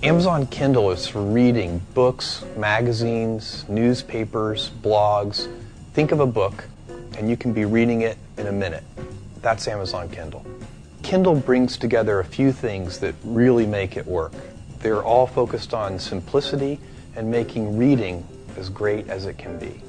Amazon Kindle is for reading books, magazines, newspapers, blogs. Think of a book, and you can be reading it in a minute. That's Amazon Kindle. Kindle brings together a few things that really make it work. They're all focused on simplicity and making reading as great as it can be.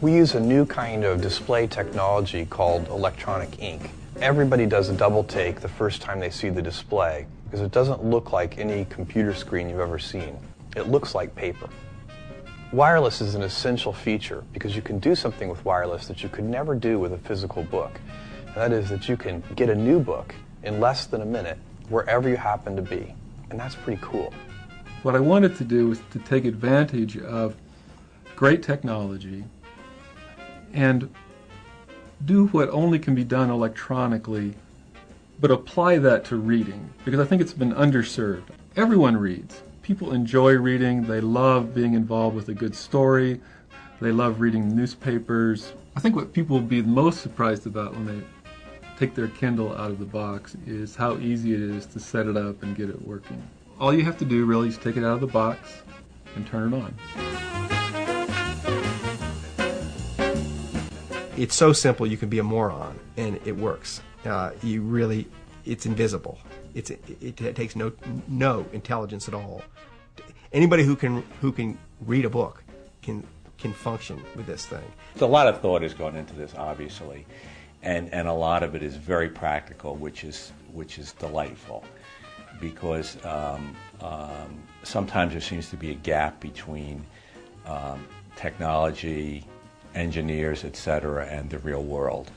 We use a new kind of display technology called electronic ink. Everybody does a double take the first time they see the display because it doesn't look like any computer screen you've ever seen. It looks like paper. Wireless is an essential feature because you can do something with wireless that you could never do with a physical book. And that is that you can get a new book in less than a minute wherever you happen to be. And that's pretty cool. What I wanted to do was to take advantage of great technology and do what only can be done electronically, but apply that to reading, because I think it's been underserved. Everyone reads. People enjoy reading. They love being involved with a good story. They love reading newspapers. I think what people will be most surprised about when they take their Kindle out of the box is how easy it is to set it up and get it working. All you have to do really is take it out of the box and turn it on. It's so simple you can be a moron, and it works. It's invisible. It takes no intelligence at all. Anybody who can read a book can function with this thing. A lot of thought has gone into this, obviously, and a lot of it is very practical, which is delightful, because sometimes there seems to be a gap between technology, engineers, etc., and the real world.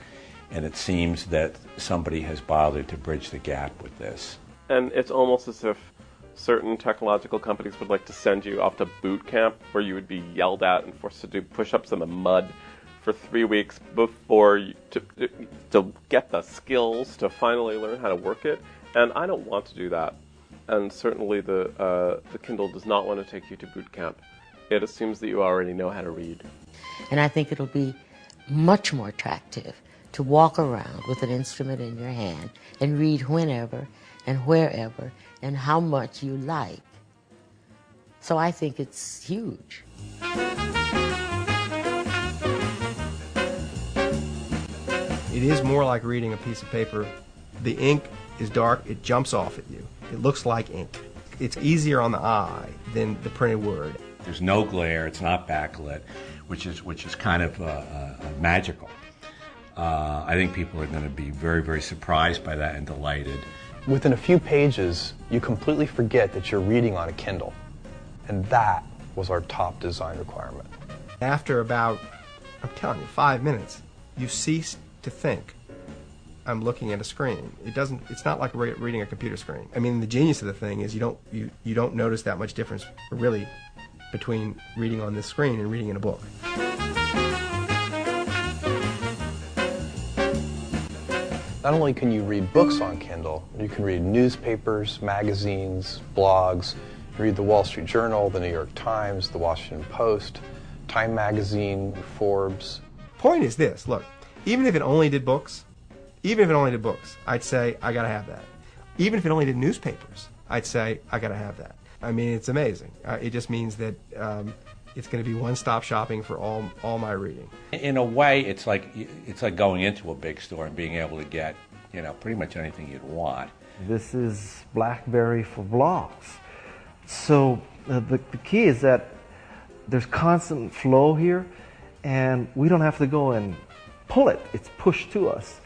And it seems that somebody has bothered to bridge the gap with this. And it's almost as if certain technological companies would like to send you off to boot camp where you would be yelled at and forced to do push-ups in the mud for 3 weeks before you, to get the skills to finally learn how to work it. And I don't want to do that. And certainly the Kindle does not want to take you to boot camp. It assumes that you already know how to read. And I think it'll be much more attractive to walk around with an instrument in your hand and read whenever and wherever and how much you like. So I think it's huge. It is more like reading a piece of paper. The ink is dark, it jumps off at you. It looks like ink. It's easier on the eye than the printed word. There's no glare, it's not backlit, which is kind of magical. I think people are going to be very, very surprised by that and delighted. Within a few pages, you completely forget that you're reading on a Kindle. And that was our top design requirement. After about, I'm telling you, 5 minutes, you cease to think, I'm looking at a screen. It's not like reading a computer screen. I mean, the genius of the thing is you don't notice that much difference, really, between reading on this screen and reading in a book. Not only can you read books on Kindle, you can read newspapers, magazines, blogs. You read the Wall Street Journal, the New York Times, the Washington Post, Time Magazine, Forbes. Point is this, look, even if it only did books, I'd say, I gotta have that. Even if it only did newspapers, I'd say, I gotta have that. I mean, it's amazing. It just means that it's going to be one-stop shopping for all my reading. In a way, it's like going into a big store and being able to get, pretty much anything you'd want. This is BlackBerry for blogs. So the key is that there's constant flow here, and we don't have to go and pull it. It's pushed to us.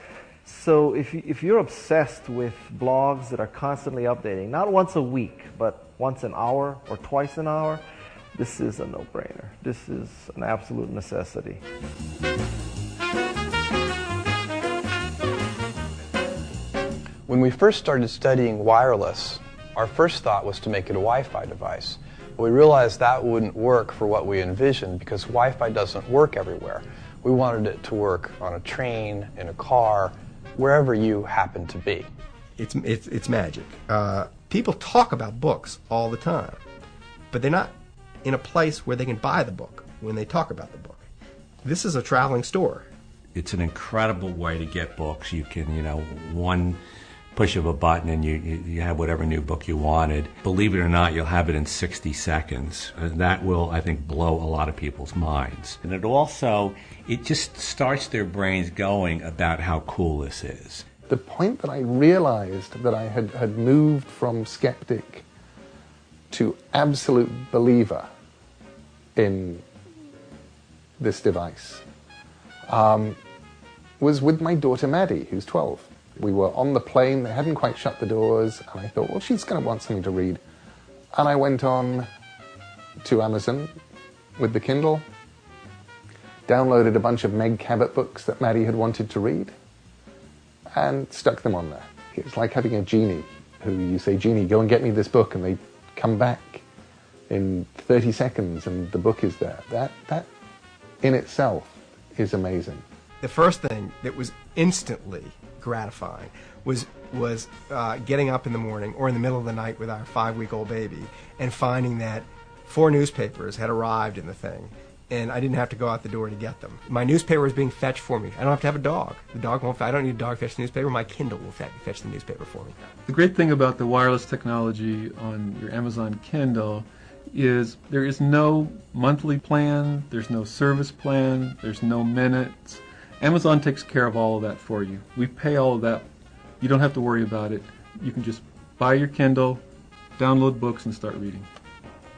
So if you're obsessed with blogs that are constantly updating, not once a week, but once an hour or twice an hour, this is a no-brainer. This is an absolute necessity. When we first started studying wireless, our first thought was to make it a Wi-Fi device. But we realized that wouldn't work for what we envisioned because Wi-Fi doesn't work everywhere. We wanted it to work on a train, in a car, wherever you happen to be. It's magic. People talk about books all the time, but they're not in a place where they can buy the book when they talk about the book. This is a traveling store. It's an incredible way to get books. You can, one push of a button and you have whatever new book you wanted. Believe it or not, you'll have it in 60 seconds. And that will, I think, blow a lot of people's minds. And it just starts their brains going about how cool this is. The point that I realized that I had moved from skeptic to absolute believer in this device was with my daughter Maddie, who's 12. We were on the plane, they hadn't quite shut the doors, and I thought, well, she's going to want something to read. And I went on to Amazon with the Kindle, downloaded a bunch of Meg Cabot books that Maddie had wanted to read, and stuck them on there. It's like having a genie who you say, Genie, go and get me this book, and they come back in 30 seconds and the book is there. That in itself is amazing. The first thing that was instantly gratifying was getting up in the morning or in the middle of the night with our 5-week-old baby and finding that 4 newspapers had arrived in the thing, and I didn't have to go out the door to get them. My newspaper is being fetched for me. I don't have to have a dog. The dog won't. I don't need a dog to fetch the newspaper. My Kindle will fetch the newspaper for me. The great thing about the wireless technology on your Amazon Kindle is there is no monthly plan, there's no service plan, there's no minutes. Amazon takes care of all of that for you. We pay all of that. You don't have to worry about it. You can just buy your Kindle, download books, and start reading.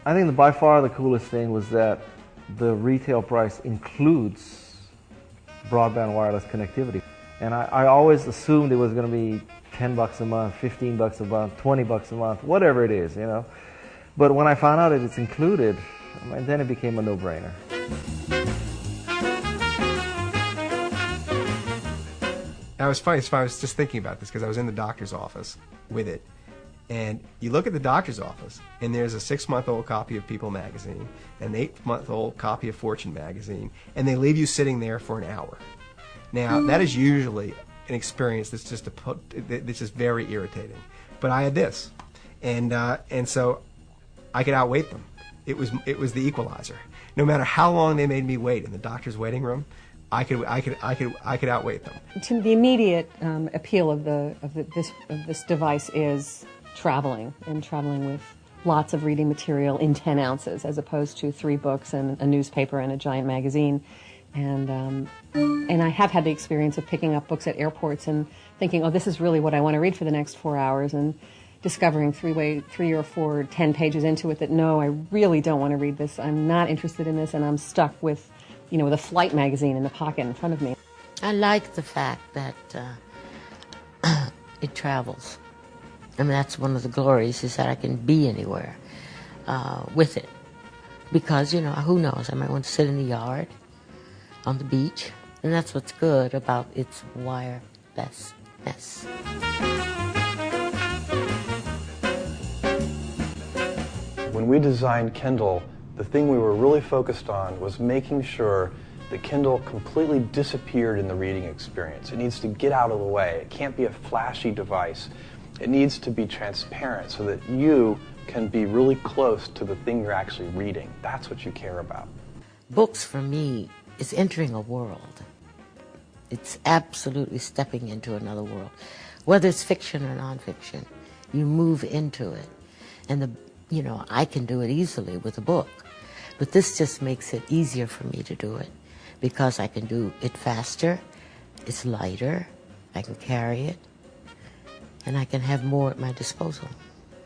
I think by far the coolest thing was that the retail price includes broadband wireless connectivity. And I always assumed it was going to be $10 a month, $15 a month, $20 a month, whatever it is, you know. But when I found out that it's included, then it became a no-brainer. Now, it was funny, I was just thinking about this because I was in the doctor's office with it. And you look at the doctor's office, and there's a 6-month-old copy of People magazine, an 8-month-old copy of Fortune magazine, and they leave you sitting there for an hour. Now, that is usually an experience that's just very irritating. But I had this, and so I could outwait them. It was the equalizer. No matter how long they made me wait in the doctor's waiting room, I could outweight them. To the immediate appeal of this device is traveling with lots of reading material in 10 ounces as opposed to 3 books and a newspaper and a giant magazine. And I have had the experience of picking up books at airports and thinking, oh, this is really what I want to read for the next 4 hours, and discovering 3 or 4, 10 pages into it that, no, I really don't want to read this. I'm not interested in this, and I'm stuck with, with a flight magazine in the pocket in front of me. I like the fact that it travels. I mean, that's one of the glories, is that I can be anywhere with it. Because, who knows, I might want to sit in the yard, on the beach, and that's what's good about its wirelessness. When we designed Kindle, the thing we were really focused on was making sure the Kindle completely disappeared in the reading experience. It needs to get out of the way. It can't be a flashy device. It needs to be transparent so that you can be really close to the thing you're actually reading. That's what you care about. Books, for me, is entering a world. It's absolutely stepping into another world. Whether it's fiction or nonfiction, you move into it. And I can do it easily with a book. But this just makes it easier for me to do it because I can do it faster, it's lighter, I can carry it, and I can have more at my disposal.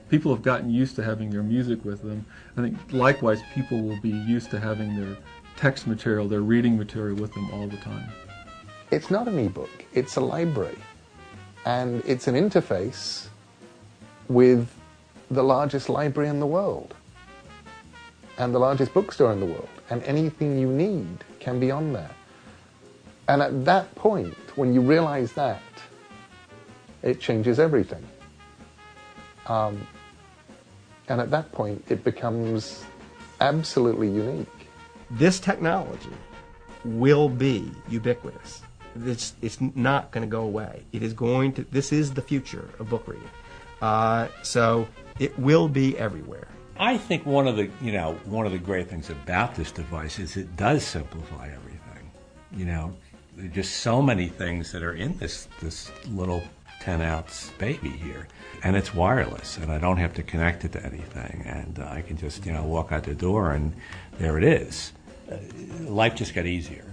People have gotten used to having their music with them. I think likewise people will be used to having their text material, their reading material with them all the time. It's not an e-book, it's a library. And it's an interface with the largest library in the world and the largest bookstore in the world, and anything you need can be on there. And at that point, when you realize that, it changes everything. And at that point, it becomes absolutely unique. This technology will be ubiquitous. It's not going to go away. It is going to. This is the future of book reading. So it will be everywhere. I think one of the great things about this device is it does simplify everything. There are just so many things that are in this little 10-ounce baby here. And it's wireless, and I don't have to connect it to anything. And I can just, walk out the door, and there it is. Life just got easier.